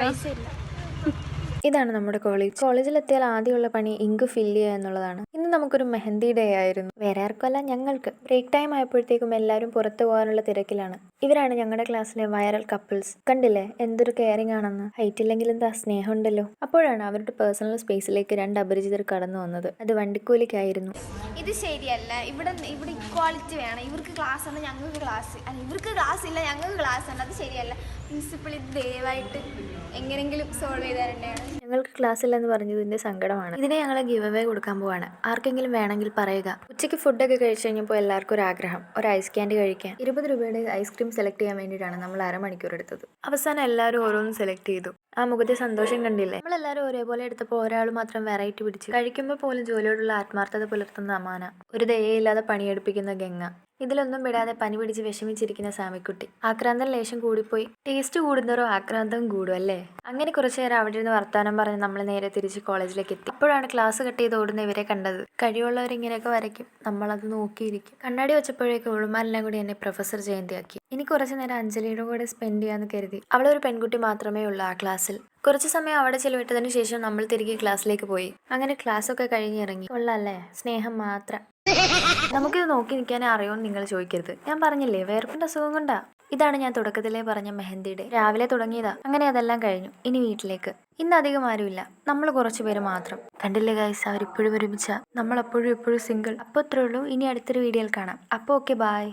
പൈസ ഇല്ല. ഇതാണ് നമ്മുടെ കോളേജിലെത്തിയാൽ ആദ്യമുള്ള പണി ഇങ്ക് ഫില്ല് ചെയ്യുക എന്നുള്ളതാണ്. ഇന്ന് നമുക്കൊരു മെഹന്തി ഡേ ആയിരുന്നു. വേറെ ആർക്കുമല്ല, ഞങ്ങൾക്ക്. ബ്രേക്ക് ടൈം ആയപ്പോഴത്തേക്കും എല്ലാവരും പുറത്തു പോകാനുള്ള തിരക്കിലാണ്. ഇവരാണ് ഞങ്ങളുടെ ക്ലാസ്സിലെ വൈറൽ കപ്പിൾസ്. കണ്ടില്ലേ എന്തൊരു കെയറിംഗ് ആണെന്ന്. ഹൈറ്റ് ഇല്ലെങ്കിൽ എന്താ സ്നേഹം ഉണ്ടല്ലോ. അപ്പോഴാണ് അവരുടെ പേഴ്സണൽ സ്പേസിലേക്ക് 2 അപരിചിതർ കടന്നു വന്നത്. അത് വണ്ടിക്കൂലിക്കായിരുന്നു. ഇത് ശരിയല്ല. ഇവിടെ ഇക്വാളിറ്റി വേണം. ഇവർക്ക് ക്ലാസ് ഉണ്ട്, ഞങ്ങൾക്ക് ക്ലാസ് അല്ല. ഇവർക്ക് ക്ലാസ് ഇല്ല, ഞങ്ങൾക്ക് ക്ലാസ് ഉണ്ട്. അത് ശരിയല്ല. പ്രിൻസിപ്പൾ ഇത് ദയവായിട്ട് എങ്ങനെയെങ്കിലും സോൾവ് ചെയ്ത് തരേണ്ടതാണ്. ഞങ്ങൾക്ക് ക്ലാസ് ഇല്ലെന്ന് പറഞ്ഞതിന്റെ സങ്കടമാണ്. ഇതിനെ ഞങ്ങൾ ഗിവ് അവേ കൊടുക്കാൻ പോവാണ്. ആർക്കെങ്കിലും വേണമെങ്കിൽ പറയുക. ഉച്ചയ്ക്ക് ഫുഡൊക്കെ കഴിച്ചു കഴിഞ്ഞപ്പോൾ എല്ലാവർക്കും ഒരു ആഗ്രഹം, ഒരു ഐസ് ക്യാൻഡി കഴിക്കാൻ. 20 രൂപയുടെ ഐസ്ക്രീം സെലക്ട് ചെയ്യാൻ വേണ്ടിയിട്ടാണ് നമ്മൾ അരമണിക്കൂർ എടുത്തത്. അവസാനം എല്ലാവരും ഓരോന്ന് സെലക്ട് ചെയ്തു. ആ മുഖത്തെ സന്തോഷം കണ്ടില്ലേ. നമ്മളെല്ലാവരും ഒരേപോലെ എടുത്തപ്പോൾ ഒരാൾ മാത്രം വെറൈറ്റി പിടിച്ചു. കഴിക്കുമ്പോൾ പോലും ജോലിയോടുള്ള ആത്മാർത്ഥത പുലർത്തുന്ന അമാന, ഒരു ദയയില്ലാതെ പണിയെടുപ്പിക്കുന്ന ഗംഗ, ഇതിലൊന്നും വിടാതെ പനി പിടിച്ച് വിഷമിച്ചിരിക്കുന്ന സാമിക്കുട്ടി. ആക്രാന്തം ലേശം കൂടിപ്പോയി. ടേസ്റ്റ് കൂടുന്നവരോ ആക്രാന്തം കൂടും അല്ലേ. അങ്ങനെ കുറച്ചു നേരം അവിടെ ഇരുന്ന് വർത്താനം പറഞ്ഞ് നമ്മൾ നേരെ തിരിച്ച് കോളേജിലേക്ക് എത്തി. അപ്പോഴാണ് ക്ലാസ് കട്ട് ചെയ്ത് ഓടുന്ന ഇവരെ കണ്ടത്. കഴിവുള്ളവരിങ്ങനെയൊക്കെ വരയ്ക്കും, നമ്മളത് നോക്കിയിരിക്കും. കണ്ണാടി വെച്ചപ്പോഴേക്കും ഉളുമാരെല്ലാം കൂടി എന്നെ പ്രൊഫസർ ജയന്തിയാക്കി. ഇനി കുറച്ചു നേരം അഞ്ജലിയുടെ കൂടെ സ്പെൻഡ് ചെയ്യാന്ന് കരുതി. അവളൊരു പെൺകുട്ടി മാത്രമേ ഉള്ളൂ ആ ക്ലാസ്സിൽ. കുറച്ചു സമയം അവിടെ ചെലവിട്ടതിന് ശേഷം നമ്മൾ തിരികെ ക്ലാസ്സിലേക്ക് പോയി. അങ്ങനെ ക്ലാസ്സൊക്കെ കഴിഞ്ഞിറങ്ങി. കൊള്ളാല്ലേ, സ്നേഹം മാത്രം. നമുക്കിത് നോക്കി നിൽക്കാനേ അറിയുമെന്ന് നിങ്ങൾ ചോദിക്കരുത്. ഞാൻ പറഞ്ഞില്ലേ, വേർപ്പിന്റെ അസുഖം കൊണ്ടാ. ഇതാണ് ഞാൻ തുടക്കത്തിലേ പറഞ്ഞ മെഹന്തി ഡേ. രാവിലെ തുടങ്ങിയതാ. അങ്ങനെ അതെല്ലാം കഴിഞ്ഞു. ഇനി വീട്ടിലേക്ക്. ഇന്ന് അധികം ആരുമില്ല, നമ്മൾ കുറച്ചു പേര് മാത്രം. കണ്ടില്ലേ ഗൈസ്, അവരിപ്പോഴും ഒരുമിച്ച, നമ്മളപ്പോഴും എപ്പോഴും സിംഗിൾ. അപ്പോൾ അത്രേ ഉള്ളൂ. ഇനി അടുത്തൊരു വീഡിയോയിൽ കാണാം. അപ്പോൾ ഓക്കെ, ബായ്.